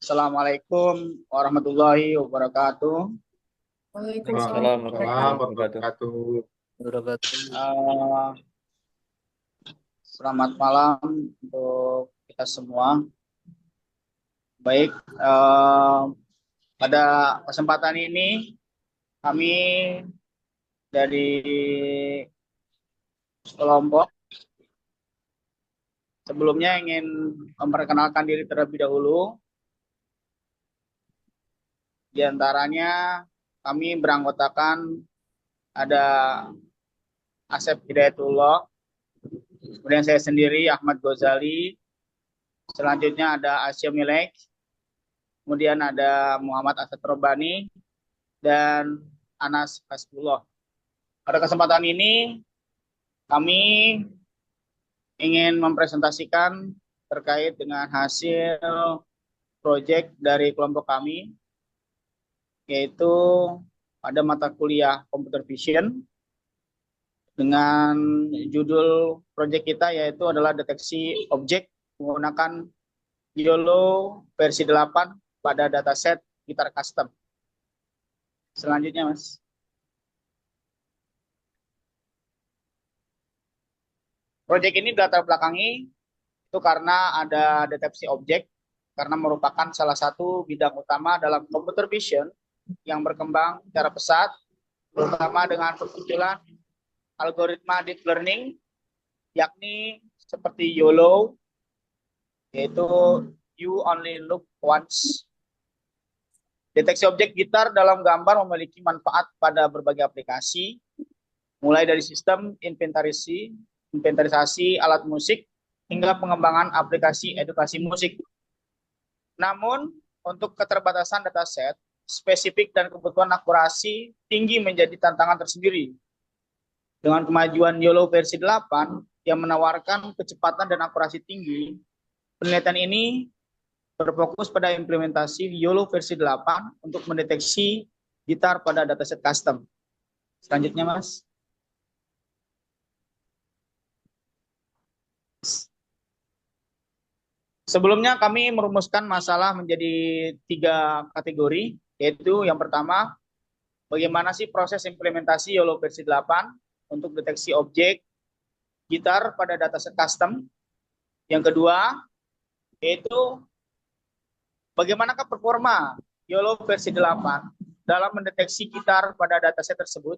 Assalamualaikum warahmatullahi wabarakatuh. Waalaikumsalam Waalaikumsalam warahmatullahi warahmatullahi wabarakatuh. wabarakatuh. Eh, Selamat malam untuk kita semua. Baik, pada kesempatan ini kami dari kelompok sebelumnya ingin memperkenalkan diri terlebih dahulu. Di antaranya kami beranggotakan ada Asep Hidayatullah, kemudian saya sendiri Ahmad Ghazali, selanjutnya ada Asia Milek, kemudian ada Muhammad Asad Robani, dan Anas Hasbullah. Pada kesempatan ini kami ingin mempresentasikan terkait dengan hasil proyek dari kelompok kami, yaitu pada mata kuliah Computer Vision dengan judul proyek kita yaitu adalah deteksi objek menggunakan YOLO versi 8 pada dataset gitar custom. Selanjutnya, Mas. Proyek ini latar belakangi itu karena ada deteksi objek, karena merupakan salah satu bidang utama dalam computer vision yang berkembang secara pesat, terutama dengan permunculan algoritma deep learning, yakni seperti YOLO, yaitu You Only Look Once. Deteksi objek gitar dalam gambar memiliki manfaat pada berbagai aplikasi, mulai dari sistem inventarisasi alat musik, hingga pengembangan aplikasi edukasi musik. Namun, untuk keterbatasan dataset, spesifik dan kebutuhan akurasi tinggi menjadi tantangan tersendiri. Dengan kemajuan YOLO versi 8 yang menawarkan kecepatan dan akurasi tinggi, penelitian ini berfokus pada implementasi YOLO versi 8 untuk mendeteksi gitar pada dataset custom. Selanjutnya, Mas. Sebelumnya kami merumuskan masalah menjadi 3 kategori, yaitu yang pertama, bagaimana sih proses implementasi YOLO versi 8 untuk deteksi objek gitar pada dataset custom. Yang kedua, yaitu bagaimanakah performa YOLO versi 8 dalam mendeteksi gitar pada dataset tersebut.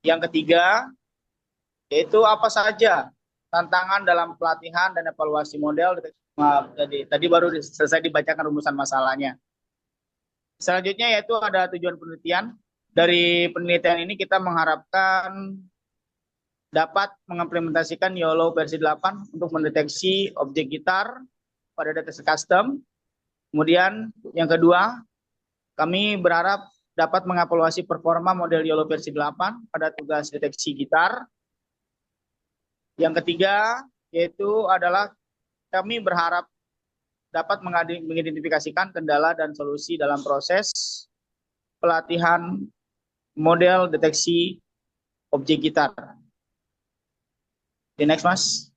Yang ketiga, yaitu apa saja tantangan dalam pelatihan dan evaluasi model. Tadi baru selesai dibacakan rumusan masalahnya. Selanjutnya yaitu ada tujuan penelitian. Dari penelitian ini kita mengharapkan dapat mengimplementasikan YOLO versi 8 untuk mendeteksi objek gitar pada dataset custom. Kemudian yang kedua, kami berharap dapat mengevaluasi performa model YOLO versi 8 pada tugas deteksi gitar. Yang ketiga, yaitu adalah kami berharap dapat mengidentifikasikan kendala dan solusi dalam proses pelatihan model deteksi objek gitar. The next, Mas.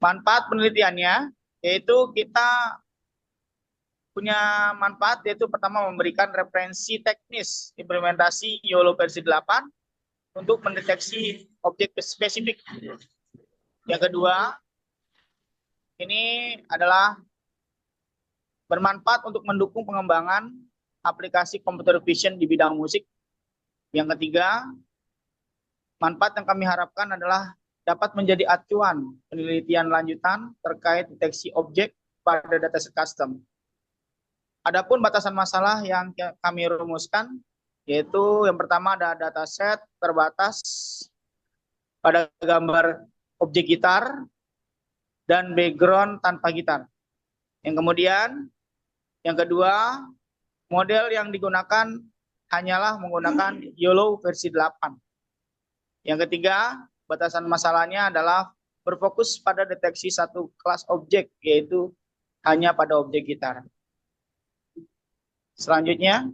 Manfaat penelitiannya, yaitu kita punya manfaat, yaitu pertama memberikan referensi teknis implementasi YOLO versi 8 untuk mendeteksi objek spesifik. Yang kedua, ini adalah bermanfaat untuk mendukung pengembangan aplikasi computer vision di bidang musik. Yang ketiga, manfaat yang kami harapkan adalah dapat menjadi acuan penelitian lanjutan terkait deteksi objek pada dataset custom. Adapun batasan masalah yang kami rumuskan, yaitu yang pertama ada dataset terbatas pada gambar objek gitar dan background tanpa gitar. Yang kemudian, yang kedua, model yang digunakan hanyalah menggunakan YOLO versi 8. Yang ketiga, batasan masalahnya adalah berfokus pada deteksi satu kelas objek, yaitu hanya pada objek gitar. Selanjutnya,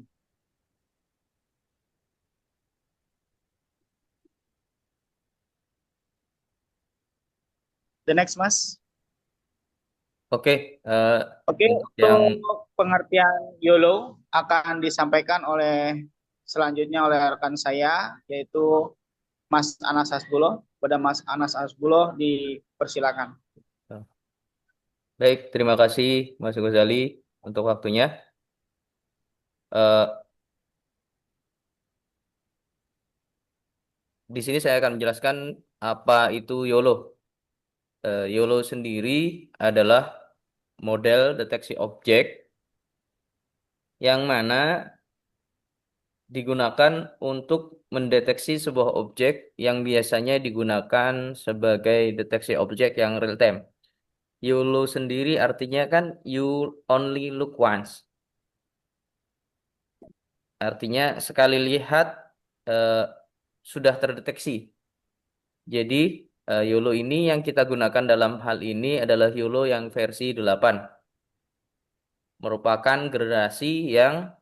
the next, Mas. Oke, eh, Oke, untuk yang untuk pengertian YOLO akan disampaikan selanjutnya oleh rekan saya, yaitu Mas Anas Hasbuloh. Pada Mas Anas Hasbuloh dipersilakan. baik, terima kasih Mas Ghazali untuk waktunya. Eh, di sini saya akan menjelaskan apa itu YOLO. YOLO sendiri adalah model deteksi objek yang mana digunakan untuk mendeteksi sebuah objek yang biasanya digunakan sebagai deteksi objek yang real time. YOLO sendiri artinya kan you only look once. Artinya sekali lihat eh, sudah terdeteksi. Jadi YOLO ini yang kita gunakan dalam hal ini adalah YOLO yang versi 8. Merupakan generasi yang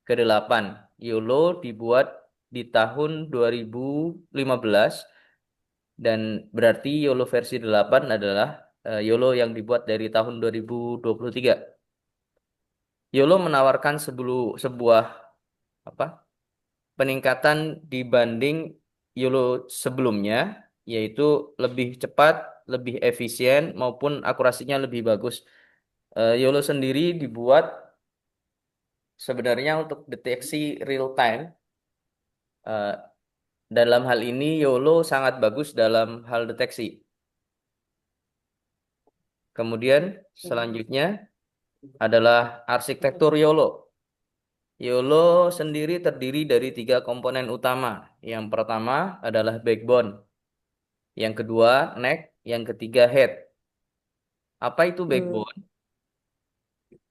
ke-8. YOLO dibuat di tahun 2015 dan berarti YOLO versi 8 adalah YOLO yang dibuat dari tahun 2023. YOLO menawarkan sebuah apa? Peningkatan dibanding YOLO sebelumnya, yaitu lebih cepat, lebih efisien maupun akurasinya lebih bagus. YOLO sendiri dibuat sebenarnya untuk deteksi real time. Eh, Dalam hal ini YOLO sangat bagus dalam hal deteksi. Kemudian selanjutnya adalah arsitektur YOLO. YOLO sendiri terdiri dari 3 komponen utama. Yang pertama adalah backbone, yang kedua neck, yang ketiga head. Apa itu backbone?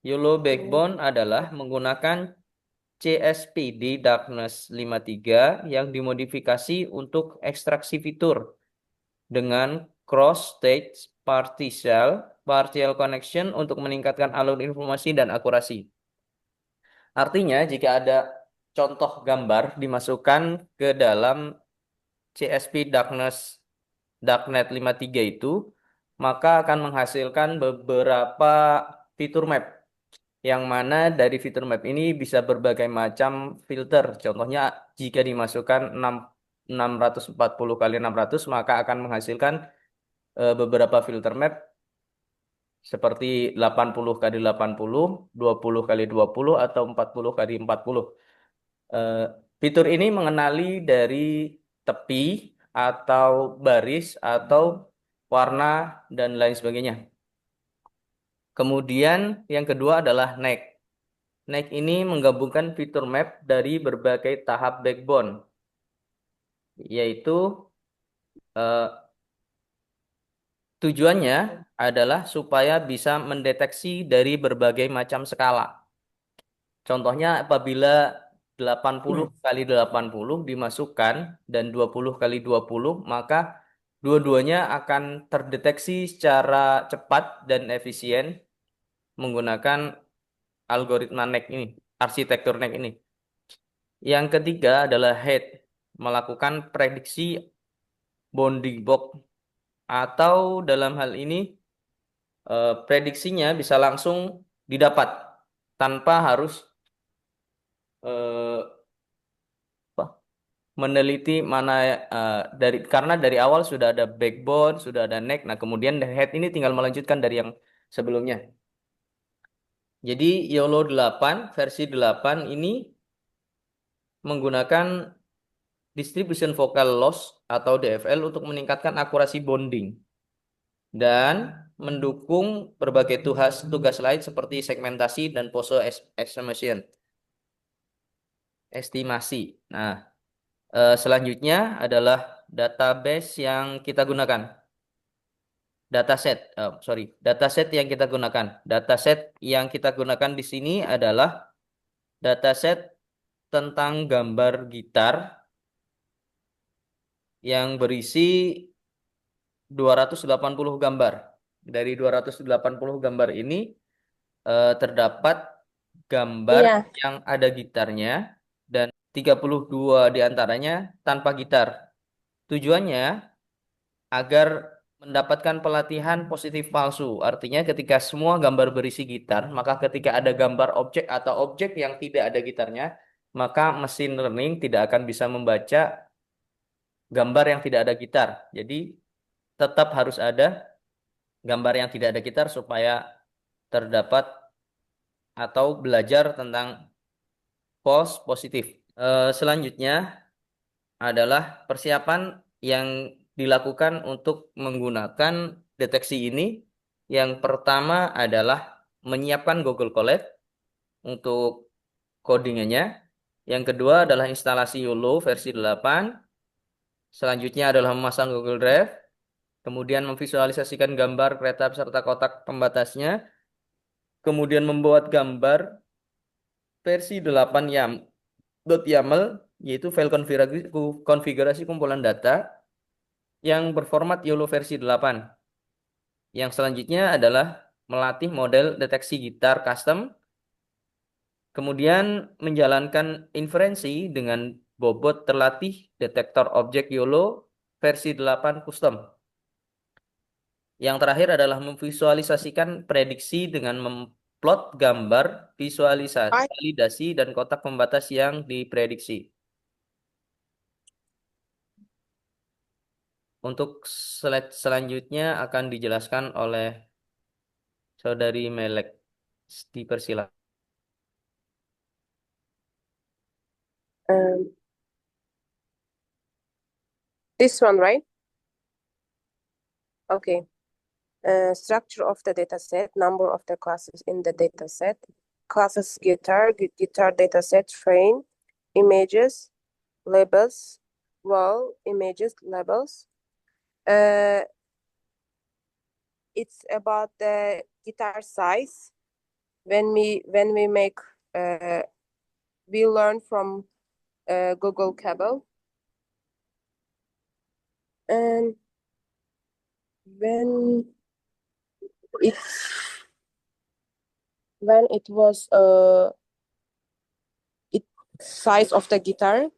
YOLO backbone adalah menggunakan CSPD Darkness 53 yang dimodifikasi untuk ekstraksi fitur dengan cross stage partial connection untuk meningkatkan alur informasi dan akurasi. Artinya jika ada contoh gambar dimasukkan ke dalam CSP Darknet 53 itu, maka akan menghasilkan beberapa fitur map yang mana dari fitur map ini bisa berbagai macam filter. Contohnya jika dimasukkan 640 kali 600 maka akan menghasilkan beberapa filter map seperti 80 kali 80, 20 kali 20 atau 40 kali 40. Eh, Fitur ini mengenali dari tepi atau baris atau warna dan lain sebagainya. Kemudian yang kedua adalah neck. Neck ini menggabungkan fitur map dari berbagai tahap backbone, yaitu eh, tujuannya adalah supaya bisa mendeteksi dari berbagai macam skala. Contohnya apabila 80 kali 80 dimasukkan dan 20 kali 20, maka dua-duanya akan terdeteksi secara cepat dan efisien menggunakan algoritma NEC ini, arsitektur NEC ini. Yang ketiga adalah head, melakukan prediksi bounding box atau dalam hal ini prediksinya bisa langsung didapat tanpa harus eh, apa, meneliti mana karena dari awal sudah ada backbone, sudah ada neck. Nah, kemudian head ini tinggal melanjutkan dari yang sebelumnya. Jadi YOLO 8 versi 8 ini menggunakan distribution focal loss atau DFL untuk meningkatkan akurasi bonding dan mendukung berbagai tugas lain seperti segmentasi dan pose estimasi. Nah, selanjutnya adalah database yang kita gunakan. Dataset yang kita gunakan. Dataset yang kita gunakan di sini adalah dataset tentang gambar gitar yang berisi 280 gambar. Dari 280 gambar ini terdapat gambar Iya. yang ada gitarnya dan 32 diantaranya tanpa gitar. Tujuannya agar mendapatkan pelatihan positif palsu. Artinya ketika semua gambar berisi gitar, maka ketika ada gambar objek atau objek yang tidak ada gitarnya, maka mesin learning tidak akan bisa membaca gambar yang tidak ada gitar. Jadi tetap harus ada gambar yang tidak ada gitar supaya terdapat atau belajar tentang false positif. Selanjutnya adalah persiapan yang dilakukan untuk menggunakan deteksi ini. Yang pertama adalah menyiapkan Google Colab untuk codingannya. Yang kedua adalah instalasi YOLO versi 8. Selanjutnya adalah memasang Google Drive. Kemudian memvisualisasikan gambar kereta beserta kotak pembatasnya. Kemudian membuat gambar versi 8 .yaml, yaitu file konfigurasi kumpulan data yang berformat YOLO versi 8. Yang selanjutnya adalah melatih model deteksi gitar custom, kemudian menjalankan inferensi dengan bobot terlatih detektor objek YOLO versi 8 custom. Yang terakhir adalah memvisualisasikan prediksi dengan memplot gambar, visualisasi, validasi, dan kotak pembatas yang diprediksi. Untuk slide selanjutnya akan dijelaskan oleh Saudari Melek. Dipersilakan. This one, right? Okay. Structure of the dataset, number of the classes in the dataset, classes guitar dataset, train, images, labels, wall, images, labels. It's about the guitar size. When we make, we learn from Google Cable. And when it was it size of the guitar,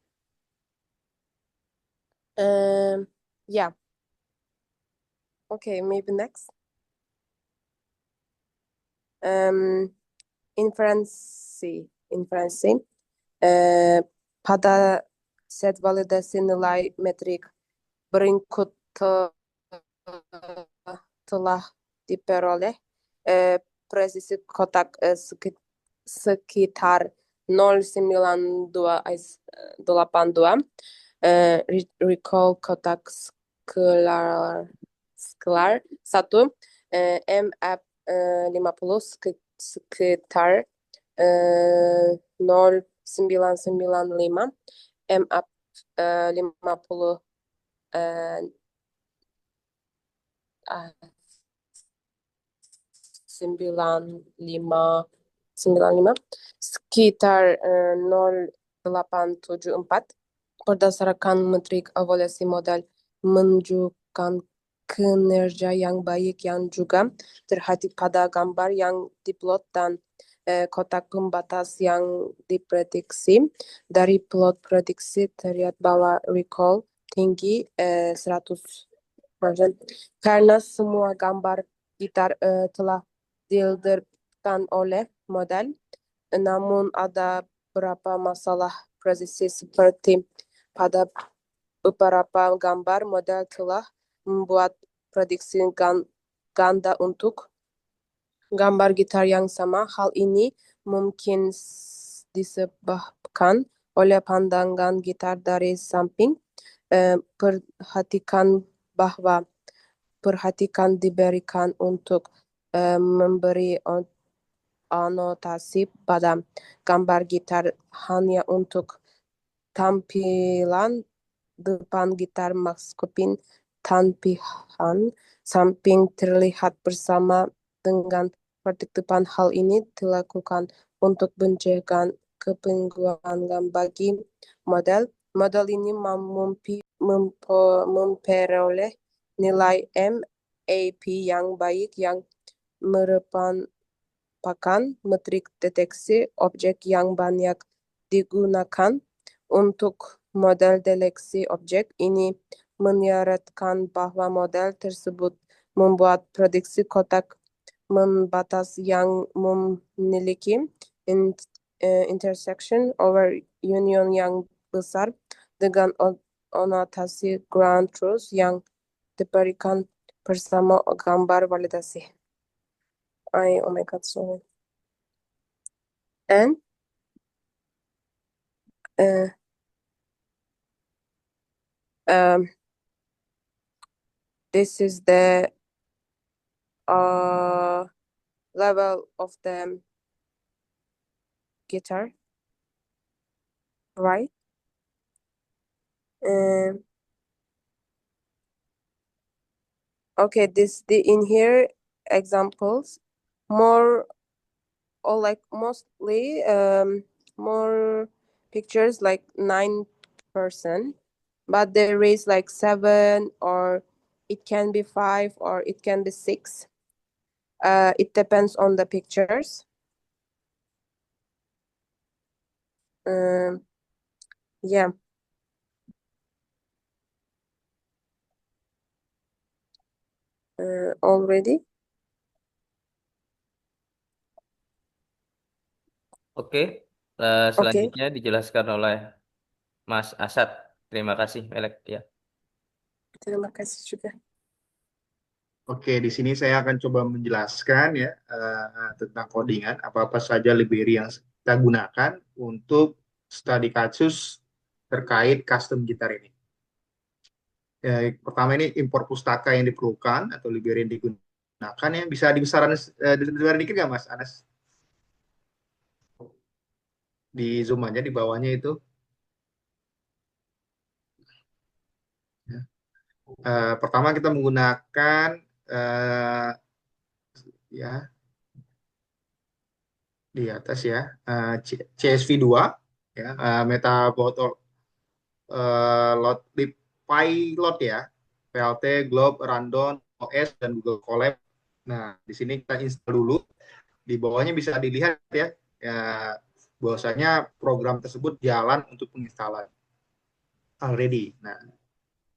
yeah. Okay, maybe next. Inferencing. Pada set validasi nilai metrik berikut telah diperoleh, presisi kotak sekitar 0,9282, recall kotak scalar 1, map 50 sekitar 0,995, map 50 95 sekitar 0,874. Berdasarkan metrik evaluasi modal menunjukkan kinerja yang baik yang juga terhadap pada gambar yang diplot dan kotak pembatas yang diprediksi. Dari plot prediksi terlihat bahwa recall tinggi 100%. Karena semua gambar gitar telah didapatkan oleh model, namun ada beberapa masalah presisi seperti pada beberapa gambar model telah membuat prediksi ganda untuk gambar gitar yang sama. Hal ini mungkin disebabkan oleh pandangan gitar dari samping. Perhatikan diberikan untuk memberi anotasi pada gambar gitar hanya untuk tampilan depan gitar, maksudnya tampilan samping terlihat bersama dengan penutupan. Hal ini dilakukan untuk mencegah kebingungan bagi model. Model ini memperoleh nilai MAP yang baik yang merupakan metrik deteksi objek yang banyak digunakan. Untuk model deteksi objek ini menyarankan bahwa model tersebut membuat prediksi kotak membatas yang memiliki intersection over union yang besar dengan anotasi ground truth yang diberikan bersama gambar validasi. Oh my god, sorry. And this is the level of the guitar, right? Okay, in here examples more or like mostly more pictures like 9%, but there is like 7, or it can be 5, or it can be 6. It depends on the pictures. Yeah. Already. Oke, Okay. selanjutnya dijelaskan oleh Mas Asad. Terima kasih, Melek. Ya. Terima kasih juga. Oke, di sini saya akan coba menjelaskan ya tentang codingan, apa-apa saja library yang kita gunakan untuk studi kasus terkait custom gitar ini. Pertama ini import pustaka yang diperlukan atau library yang digunakan ya, bisa dibesaran dikit nggak Mas Anas? Di zoom aja di bawahnya itu. Pertama kita menggunakan ya di atas ya CSV2 ya Metabotol load di pilot ya PLT, Globe, Rundown, OS dan Google Colab. Nah di sini kita install dulu. Di bawahnya bisa dilihat ya bahwasanya program tersebut jalan untuk penginstalan already. Nah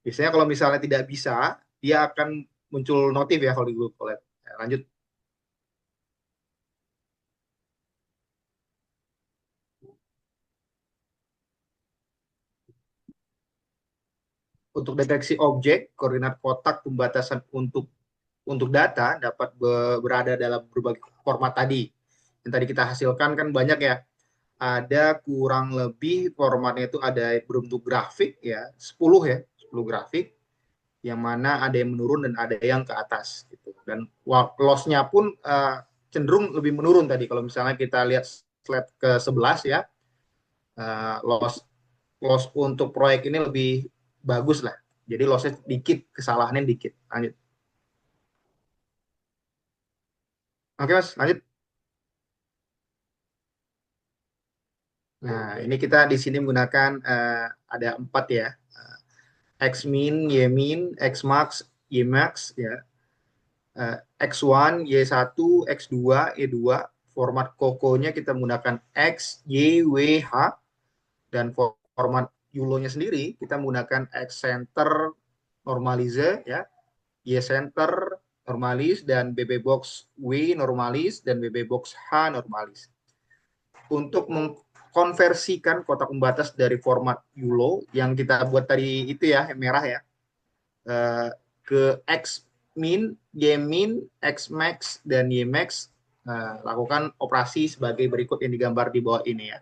biasanya kalau misalnya tidak bisa, dia akan muncul notif ya kalau di Google Colab. Lanjut. Untuk deteksi objek, koordinat kotak pembatasan untuk data dapat berada dalam berbagai format tadi. Yang tadi kita hasilkan kan banyak ya. Ada kurang lebih formatnya itu ada berbentuk grafik ya, 10 ya, 10 grafik. Yang mana ada yang menurun dan ada yang ke atas gitu. Dan loss-nya pun cenderung lebih menurun tadi. Kalau misalnya kita lihat slide ke 11 ya, loss untuk proyek ini lebih bagus lah. Jadi lossnya dikit, kesalahannya dikit. Lanjut. Oke Mas, lanjut. Nah, ini kita di sini menggunakan ada 4 ya. Xmin, Ymin, Xmax, Ymax ya. X1, Y1, X2, E2. Format Coco-nya kita menggunakan X, Y, W, H. Dan format YULO-nya sendiri kita menggunakan X center normalize ya, Y center normalis, dan BB box W normalis dan BB box H normalis. Untuk mengkonversikan kotak pembatas dari format YULO yang kita buat tadi itu ya, yang merah ya, ke X min, Y min, X max dan Y max, lakukan operasi sebagai berikut yang digambar di bawah ini ya.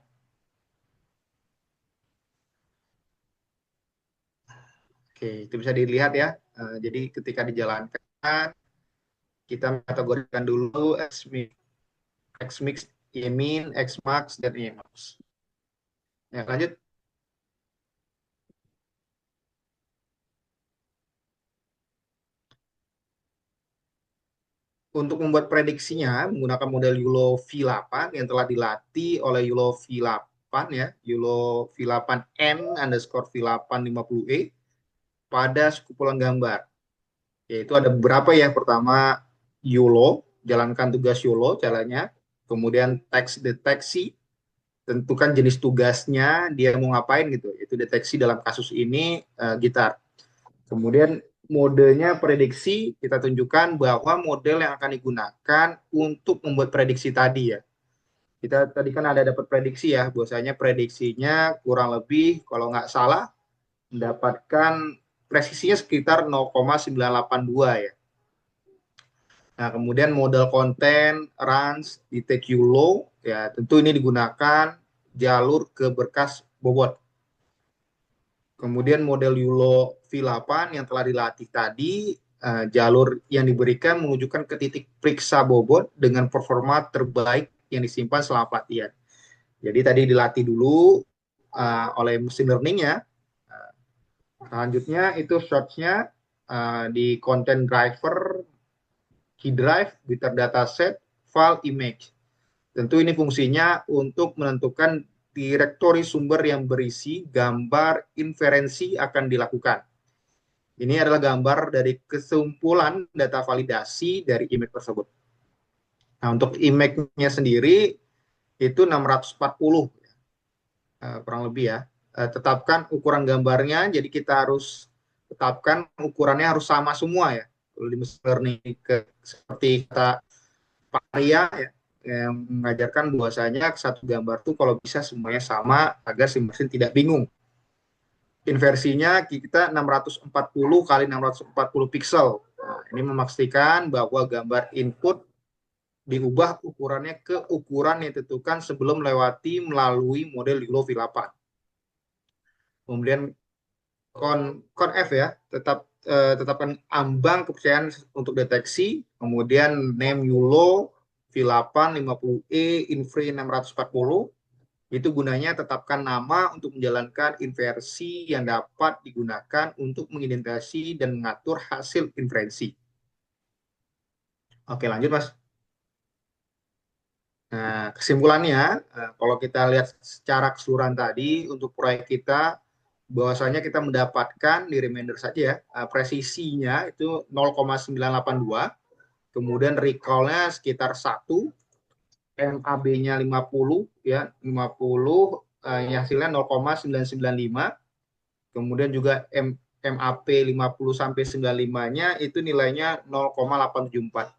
Oke, itu bisa dilihat ya. Jadi ketika dijalankan, kita kategorikan dulu Xmix, Ymin, Xmax, dan Ymax. Ya, lanjut. Untuk membuat prediksinya menggunakan model YULO V8 yang telah dilatih oleh YULO V8 ya, YULO V8N underscore V850E pada sekumpulan gambar. Yaitu ada beberapa ya. Pertama YULO, jalankan tugas YULO caranya. Kemudian teks deteksi, tentukan jenis tugasnya, dia mau ngapain gitu. Itu deteksi dalam kasus ini gitar. Kemudian modenya prediksi, kita tunjukkan bahwa model yang akan digunakan untuk membuat prediksi tadi ya. Kita tadi kan ada dapat prediksi ya, bahwasanya prediksinya kurang lebih kalau nggak salah mendapatkan presisinya sekitar 0,982 ya. Nah, kemudian model konten, runs, detect low, ya tentu ini digunakan jalur ke berkas bobot. Kemudian model YULO V8 yang telah dilatih tadi, jalur yang diberikan menunjukkan ke titik periksa bobot dengan performa terbaik yang disimpan selama pelatihan. Jadi tadi dilatih dulu oleh mesin learning-nya. Selanjutnya itu search-nya di content driver, key drive, bitter dataset, file image. Tentu ini fungsinya untuk menentukan direktori sumber yang berisi gambar inferensi akan dilakukan. Ini adalah gambar dari kesimpulan data validasi dari image tersebut. Nah, untuk image-nya sendiri itu 640 kurang lebih ya. Tetapkan ukuran gambarnya, jadi kita harus tetapkan ukurannya harus sama semua ya. Kalau di machine learning seperti kata Pak Arya ya, yang mengajarkan bahwasanya satu gambar tuh kalau bisa semuanya sama agar si mesin tidak bingung. Inversinya kita 640 kali 640 pixel. Nah, ini memastikan bahwa gambar input diubah ukurannya ke ukuran yang ditentukan sebelum melewati melalui model YULO V8. Kemudian F ya, tetapkan ambang kepercayaan untuk deteksi, kemudian name YULO V8 50E Infree 640, itu gunanya tetapkan nama untuk menjalankan inversi yang dapat digunakan untuk mengidentifikasi dan mengatur hasil inferensi. Oke, lanjut Mas. Nah, kesimpulannya, kalau kita lihat secara keseluruhan tadi, untuk proyek kita, bahwasanya kita mendapatkan di remainder saja ya, presisinya itu 0,982, kemudian recall-nya sekitar 1, MAB-nya 50 ya, 50 hasilnya 0,995, kemudian juga MAP 50 sampai 95-nya itu nilainya 0,874.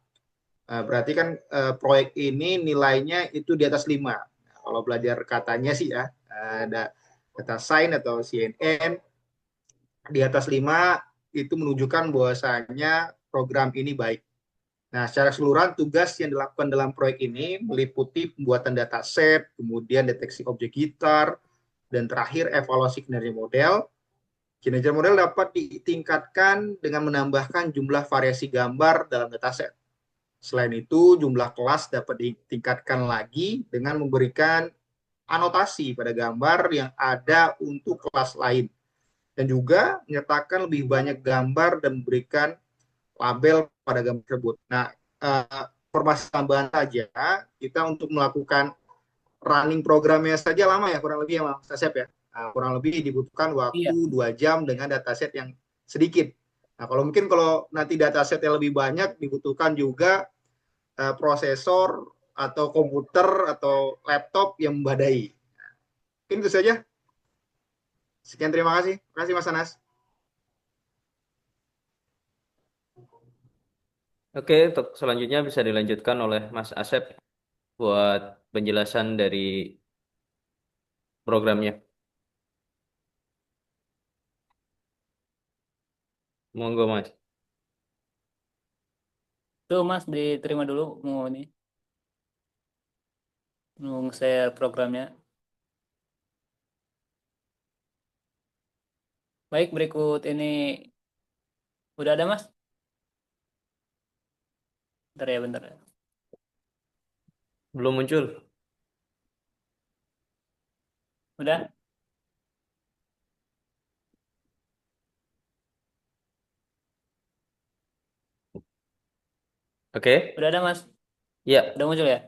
Berarti kan proyek ini nilainya itu di atas 5. Nah, kalau belajar katanya sih ya, ada data science atau CNN, di atas 5 itu menunjukkan bahwasanya program ini baik. Nah, secara keseluruhan tugas yang dilakukan dalam proyek ini meliputi pembuatan dataset, kemudian deteksi objek gitar, dan terakhir evaluasi kinerja model. Kinerja model dapat ditingkatkan dengan menambahkan jumlah variasi gambar dalam dataset. Selain itu, jumlah kelas dapat ditingkatkan lagi dengan memberikan anotasi pada gambar yang ada untuk kelas lain. Dan juga menyertakan lebih banyak gambar dan memberikan label pada gambar tersebut. Nah, informasi tambahan saja, kita untuk melakukan running programnya saja lama ya, kurang lebih ya Mas Asep ya. Kurang lebih dibutuhkan waktu 2 jam dengan dataset yang sedikit. Nah, kalau nanti dataset yang lebih banyak dibutuhkan juga prosesor atau komputer atau laptop yang memadai. Mungkin itu saja. Sekian, terima kasih. Terima kasih Mas Anas. Oke, untuk selanjutnya bisa dilanjutkan oleh Mas Asep buat penjelasan dari programnya. Monggo Mas. Tuh Mas diterima dulu mau nge-share programnya. Baik, berikut ini udah ada Mas? Bentar ya. Belum muncul. Udah? Oke. Udah ada Mas? Ya. Udah muncul ya?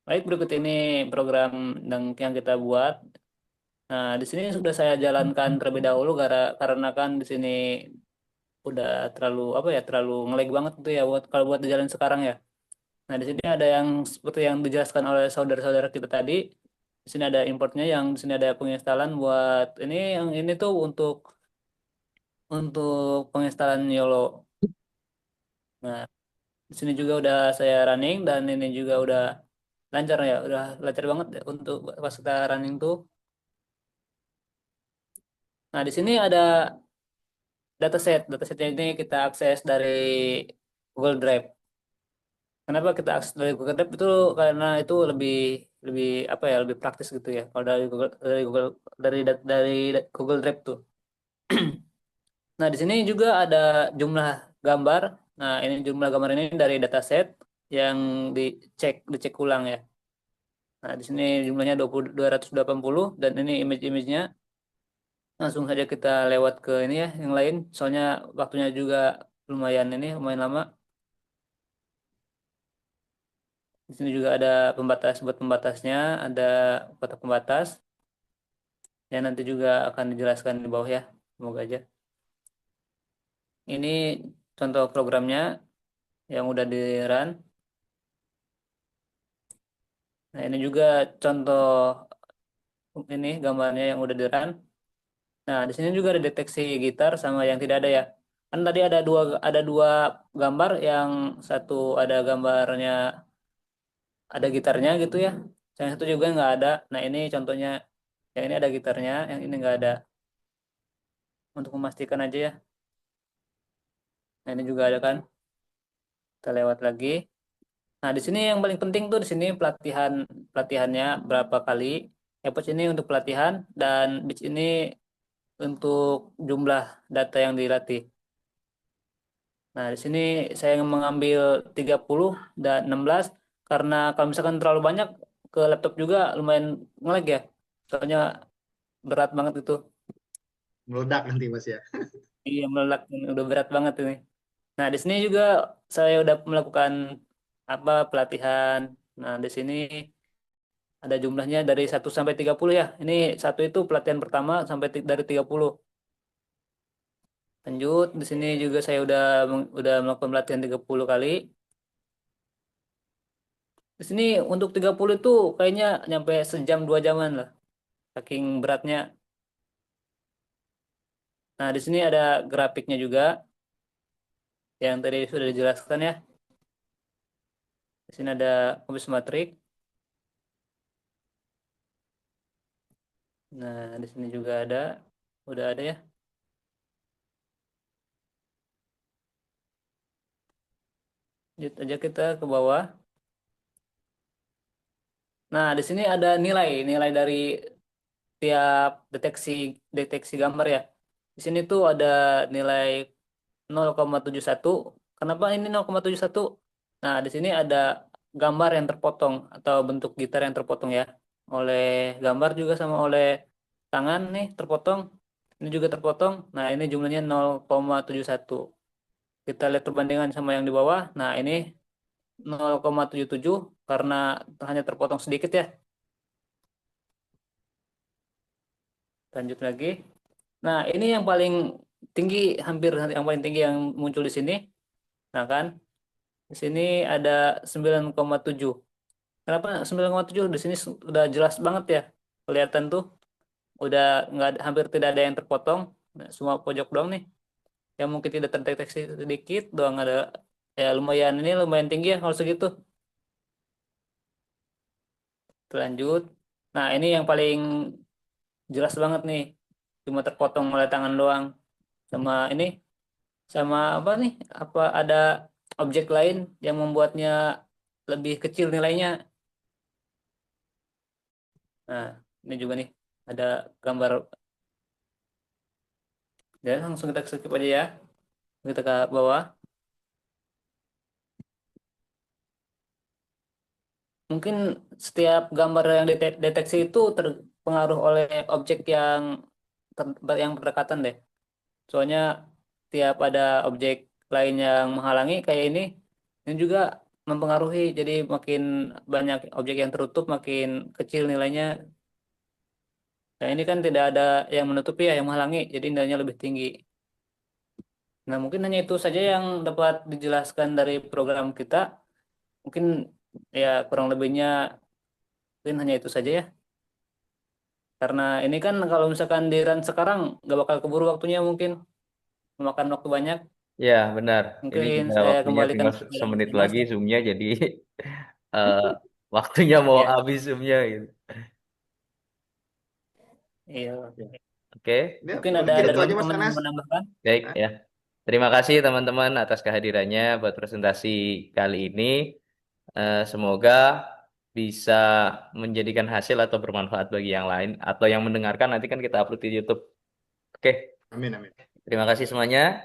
Baik, berikut ini program yang kita buat. Nah, di sini sudah saya jalankan terlebih dahulu karena kan di sini udah terlalu ngelag banget gitu ya kalau buat di jalan sekarang ya. Nah, di sini ada yang seperti yang dijelaskan oleh saudara-saudara kita tadi. Di sini ada importnya, yang di sini ada penginstalan buat ini, yang ini tuh untuk untuk penginstalan YOLO. Nah, di sini juga udah saya running dan ini juga udah lancar ya, udah lancar banget ya untuk pas kita running tuh. Nah, di sini ada dataset. Datasetnya ini kita akses dari Google Drive. Kenapa kita akses dari Google Drive itu karena itu lebih lebih apa ya, lebih praktis gitu ya. Kalau dari Google Drive tuh. Nah, di sini juga ada jumlah gambar. Nah, ini jumlah gambar ini dari dataset yang dicek ulang ya. Nah, di sini jumlahnya 280 dan ini image-image-nya. Langsung saja kita lewat ke ini ya, yang lain. Soalnya waktunya juga lumayan lama. Di sini juga ada pembatas buat pembatasnya, ada kotak pembatas. Yang nanti juga akan dijelaskan di bawah ya. Semoga aja. Ini contoh programnya yang udah di run. Nah, ini juga contoh ini gambarnya yang udah di run. Nah, di sini juga ada deteksi gitar sama yang tidak ada ya. Kan tadi ada dua gambar, yang satu ada gambarnya, ada gitarnya gitu ya. Yang satu juga nggak ada. Nah, ini contohnya, yang ini ada gitarnya, yang ini nggak ada. Untuk memastikan aja ya. Nah, ini juga ada kan. Kita lewat lagi. Nah, di sini yang paling penting tuh di sini pelatihannya berapa kali. Epoch ini untuk pelatihan dan di sini untuk jumlah data yang dilatih. Nah, di sini saya mengambil 30 dan 16 karena kalau misalkan terlalu banyak ke laptop juga lumayan nge-lag ya. Soalnya berat banget itu. Meledak nanti Mas ya. Iya, meledak, udah berat banget ini. Nah, di sini juga saya udah melakukan apa pelatihan. Nah, di sini ada jumlahnya dari 1 sampai 30 ya. Ini satu itu pelatihan pertama sampai dari 30. Lanjut, di sini juga saya udah melakukan pelatihan 30 kali. Di sini untuk 30 itu kayaknya nyampe sejam 2 jaman lah. Saking beratnya. Nah, di sini ada grafiknya juga yang tadi sudah dijelaskan ya. Di sini ada kubus matrik. Nah, di sini juga udah ada ya. Lanjut aja kita ke bawah. Nah, di sini ada nilai dari tiap deteksi deteksi gambar ya. Di sini tuh ada nilai 0,71. Kenapa ini 0,71? Nah, di sini ada gambar yang terpotong atau bentuk gitar yang terpotong ya. Oleh gambar juga sama oleh tangan nih terpotong. Ini juga terpotong. Nah, ini jumlahnya 0,71. Kita lihat perbandingan sama yang di bawah. Nah, ini 0,77 karena hanya terpotong sedikit ya. Lanjut lagi. Nah, ini yang paling tinggi, hampir yang paling tinggi yang muncul di sini. Nah, kan? Di sini ada 9,7. Kenapa 9,7? Di sini udah jelas banget ya. Kelihatan tuh udah nggak hampir tidak ada yang terpotong. Nah, semua pojok doang nih. Yang mungkin tidak terdeteksi sedikit doang ada, ya lumayan tinggi ya kalau segitu. Lanjut. Nah, ini yang paling jelas banget nih. Cuma terpotong oleh tangan doang. Sama ini, sama apa nih? Apa ada objek lain yang membuatnya lebih kecil nilainya? Nah, ini juga nih ada gambar. Ya, langsung kita skip aja ya. Kita ke bawah. Mungkin setiap gambar yang deteksi itu terpengaruh oleh objek yang berdekatan deh. Soalnya tiap ada objek lain yang menghalangi kayak ini juga mempengaruhi. Jadi makin banyak objek yang tertutup, makin kecil nilainya. Nah, ini kan tidak ada yang menutupi ya, yang menghalangi. Jadi nilainya lebih tinggi. Nah, mungkin hanya itu saja yang dapat dijelaskan dari program kita. Mungkin ya kurang lebihnya mungkin hanya itu saja ya. Karena ini kan kalau misalkan di run sekarang nggak bakal keburu waktunya mungkin. memakan waktu banyak. Ya, benar. Ini Mungkin juga saya waktunya kembalikan tinggal kepada semenit Mas lagi Dimas. Zoom-nya, jadi eh, waktunya mau Ya, habis Zoom-nya gitu. iya. Oke, Ya, Mungkin ada mungkin dari itu aja Mas teman-teman yang Anas. mau menambahkan. baik Hah? ya. Terima kasih teman-teman atas kehadirannya buat presentasi kali ini. Semoga bisa menjadikan hasil atau bermanfaat bagi yang lain atau yang mendengarkan, nanti kan kita upload di YouTube. Oke, Amin, amin. terima kasih semuanya.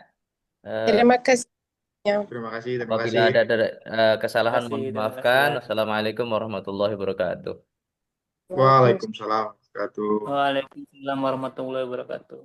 Eh, Terima kasih. Ya. Terima kasih, terima Apabila kasih. ada kesalahan mohon Terima kasih dimaafkan. ya. Assalamualaikum warahmatullahi wabarakatuh. Waalaikumsalam warahmatullahi wabarakatuh. Waalaikumsalam warahmatullahi wabarakatuh.